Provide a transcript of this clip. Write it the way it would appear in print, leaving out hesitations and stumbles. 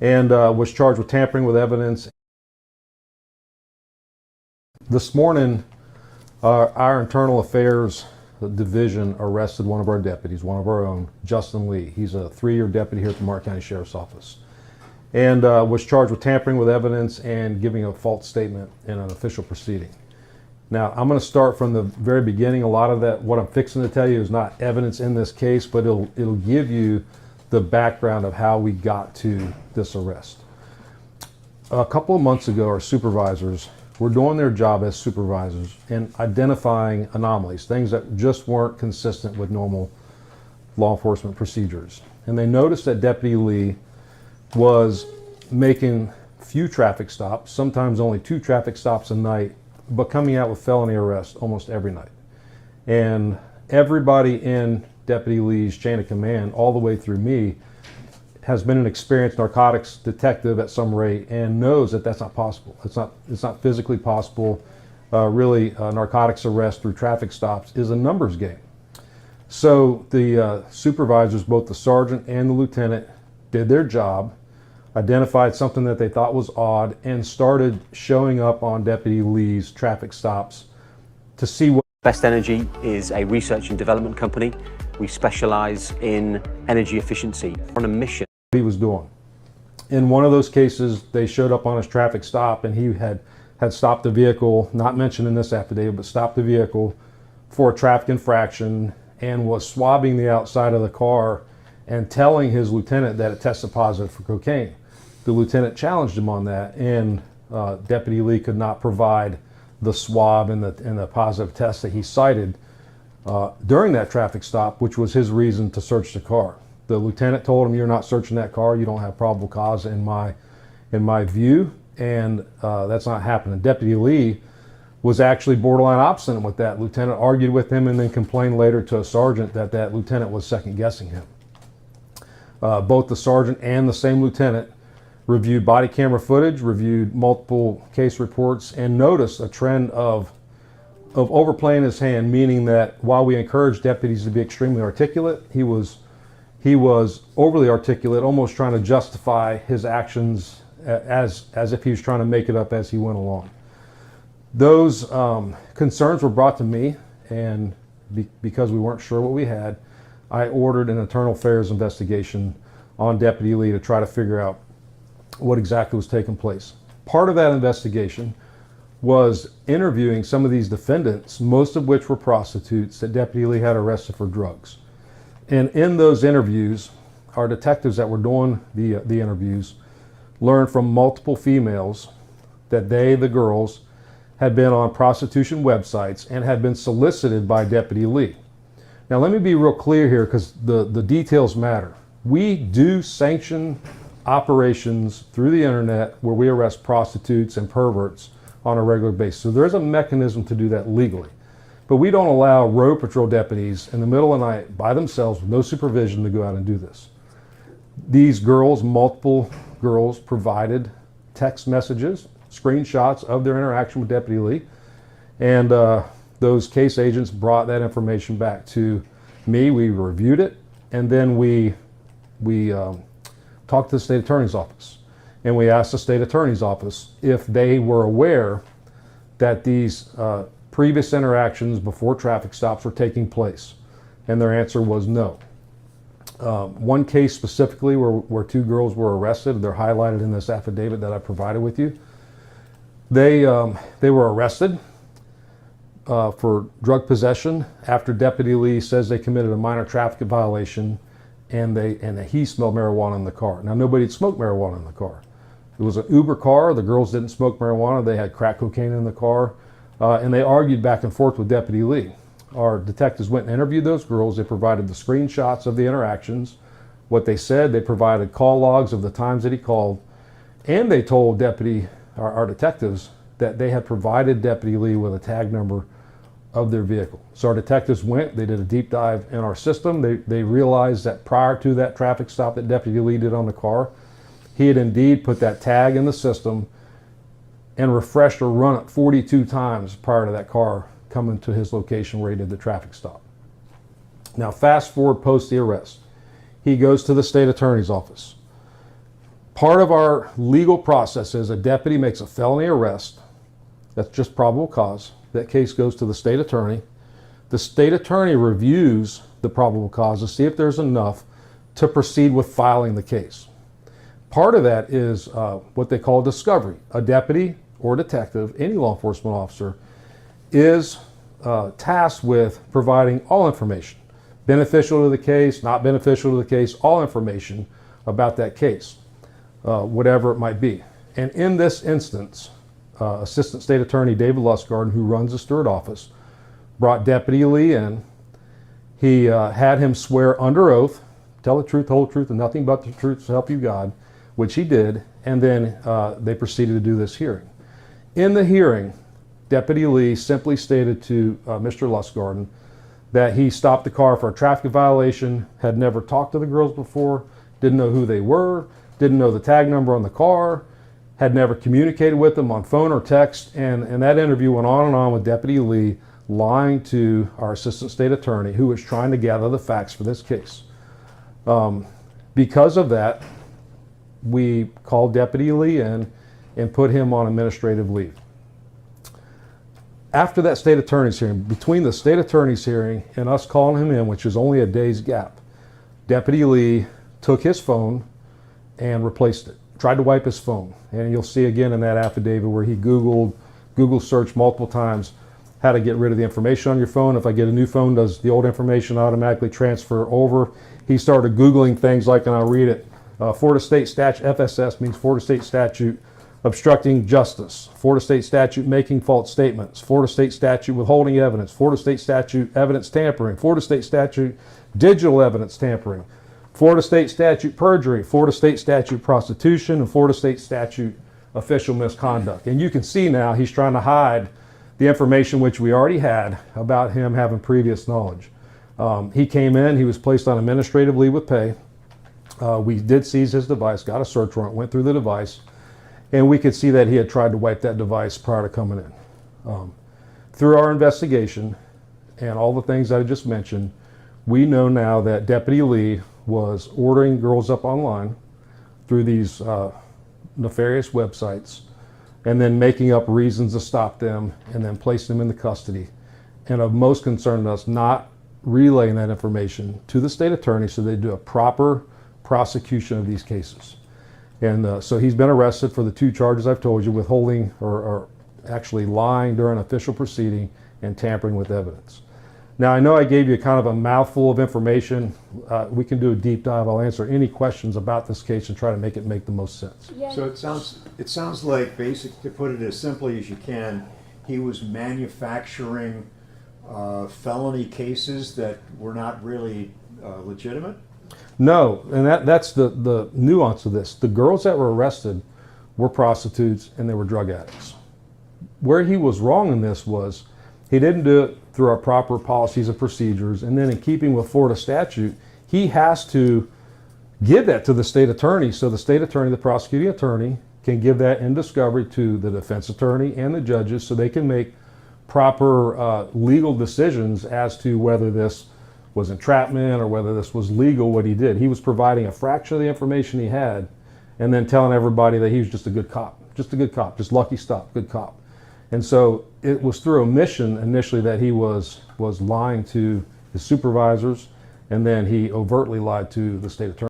and was charged with tampering with evidence. This morning, our internal affairs division arrested one of our deputies, one of our own, Justin Lee. He's a 3-year deputy here at the Martin County Sheriff's Office, and was charged with tampering with evidence and giving a false statement in an official proceeding. Now, I'm going to start from the very beginning. A lot of that, what I'm fixing to tell you, is not evidence in this case, but it'll give you the background of how we got to this arrest. A couple of months ago, our supervisors were doing their job as supervisors and identifying anomalies, things that just weren't consistent with normal law enforcement procedures. And they noticed that Deputy Lee was making few traffic stops, sometimes only 2 traffic stops a night, but coming out with felony arrests almost every night. And everybody in Deputy Lee's chain of command, all the way through me, has been an experienced narcotics detective at some rate and knows that that's not possible. It's not physically possible. Narcotics arrest through traffic stops is a numbers game. So the supervisors, both the sergeant and the lieutenant, did their job, identified something that they thought was odd, and started showing up on Deputy Lee's traffic stops to see what. Best Energy is a research and development company. We specialize in energy efficiency. We're on a mission. He was doing. In one of those cases, they showed up on his traffic stop, and he had stopped the vehicle, not mentioned in this affidavit, but stopped the vehicle for a traffic infraction and was swabbing the outside of the car and telling his lieutenant that it tested positive for cocaine. The lieutenant challenged him on that, and Deputy Lee could not provide the swab and the positive test that he cited during that traffic stop, which was his reason to search the car. The lieutenant told him, "You're not searching that car. You don't have probable cause in my view," and that's not happening. Deputy Lee was actually borderline obstinate with that. Lieutenant argued with him and then complained later to a sergeant that lieutenant was second guessing him. Both the sergeant and the same lieutenant reviewed body camera footage, reviewed multiple case reports, and noticed a trend of overplaying his hand, meaning that while we encouraged deputies to be extremely articulate, he was overly articulate, almost trying to justify his actions as if he was trying to make it up as he went along. Those concerns were brought to me, and because we weren't sure what we had, I ordered an internal affairs investigation on Deputy Lee to try to figure out what exactly was taking place. Part of that investigation was interviewing some of these defendants, most of which were prostitutes that Deputy Lee had arrested for drugs. And in those interviews, our detectives that were doing the interviews learned from multiple females that the girls, had been on prostitution websites and had been solicited by Deputy Lee. Now let me be real clear here, because the details matter. We do sanction operations through the internet where we arrest prostitutes and perverts on a regular basis. So there's a mechanism to do that legally. But we don't allow road patrol deputies in the middle of the night by themselves with no supervision to go out and do this. These girls, multiple girls, provided text messages, screenshots of their interaction with Deputy Lee, and those case agents brought that information back to me. We reviewed it, and then we talked to the state attorney's office, and we asked the state attorney's office if they were aware that these previous interactions before traffic stops were taking place, and their answer was no. One case specifically where 2 girls were arrested, they're highlighted in this affidavit that I provided with you. They were arrested for drug possession after Deputy Lee says they committed a minor traffic violation, and he smelled marijuana in the car. Now, nobody had smoked marijuana in the car. It was an Uber car. The girls didn't smoke marijuana. They had crack cocaine in the car, and they argued back and forth with Deputy Lee. Our detectives went and interviewed those girls. They provided the screenshots of the interactions, what they said. They provided call logs of the times that he called, and they told our detectives that they had provided Deputy Lee with a tag number of their vehicle. So our detectives went, they did a deep dive in our system. They realized that prior to that traffic stop that Deputy Lee did on the car, he had indeed put that tag in the system and refreshed or run it 42 times prior to that car coming to his location where he did the traffic stop. Now fast forward post the arrest. He goes to the state attorney's office. Part of our legal process is a deputy makes a felony arrest. That's just probable cause. That case goes to the state attorney. The state attorney reviews the probable cause to see if there's enough to proceed with filing the case. Part of that is what they call discovery. A deputy or detective, any law enforcement officer, is tasked with providing all information, beneficial to the case, not beneficial to the case, all information about that case, whatever it might be. And in this instance, Assistant State Attorney David Lustgarden, who runs the Stewart office, brought Deputy Lee in. He had him swear under oath, tell the truth, the whole truth, and nothing but the truth, so help you God, which he did, and then they proceeded to do this hearing. In the hearing, Deputy Lee simply stated to Mr. Lustgarden that he stopped the car for a traffic violation, had never talked to the girls before, didn't know who they were, didn't know the tag number on the car, had never communicated with them on phone or text, and that interview went on and on with Deputy Lee lying to our Assistant State Attorney, who was trying to gather the facts for this case. Because of that, we called Deputy Lee in and put him on administrative leave. After that state attorney's hearing, between the state attorney's hearing and us calling him in, which is only a day's gap, Deputy Lee took his phone and replaced it, tried to wipe his phone. And you'll see again in that affidavit where he Google searched multiple times how to get rid of the information on your phone. If I get a new phone, does the old information automatically transfer over? He started Googling things like, and I'll read it, Florida State Statute, FSS means Florida State Statute, obstructing justice, Florida State statute making false statements, Florida State statute withholding evidence, Florida State statute evidence tampering, Florida State statute digital evidence tampering, Florida State statute perjury, Florida State statute prostitution, and Florida State statute official misconduct. And you can see now he's trying to hide the information which we already had about him having previous knowledge. He came in, he was placed on administrative leave with pay. We did seize his device, got a search warrant, went through the device, and we could see that he had tried to wipe that device prior to coming in. Through our investigation and all the things I just mentioned, we know now that Deputy Lee was ordering girls up online through these nefarious websites and then making up reasons to stop them and then place them into custody. And of most concern to us, not relaying that information to the state attorney so they do a proper prosecution of these cases. And so he's been arrested for the two charges I've told you, withholding or actually lying during an official proceeding and tampering with evidence. Now, I know I gave you kind of a mouthful of information. We can do a deep dive. I'll answer any questions about this case and try to make it make the most sense. Yeah. So it sounds like, basically, to put it as simply as you can, he was manufacturing felony cases that were not really legitimate? No, and that's the nuance of this. The girls that were arrested were prostitutes and they were drug addicts. Where he was wrong in this was he didn't do it through our proper policies and procedures, and then in keeping with Florida statute, he has to give that to the state attorney, so the state attorney, the prosecuting attorney, can give that in discovery to the defense attorney and the judges so they can make proper legal decisions as to whether this was entrapment or whether this was legal what he did. He was providing a fraction of the information he had and then telling everybody that he was just a good cop, just lucky stuff, good cop. And so it was through omission initially that he was lying to his supervisors, and then he overtly lied to the state attorney.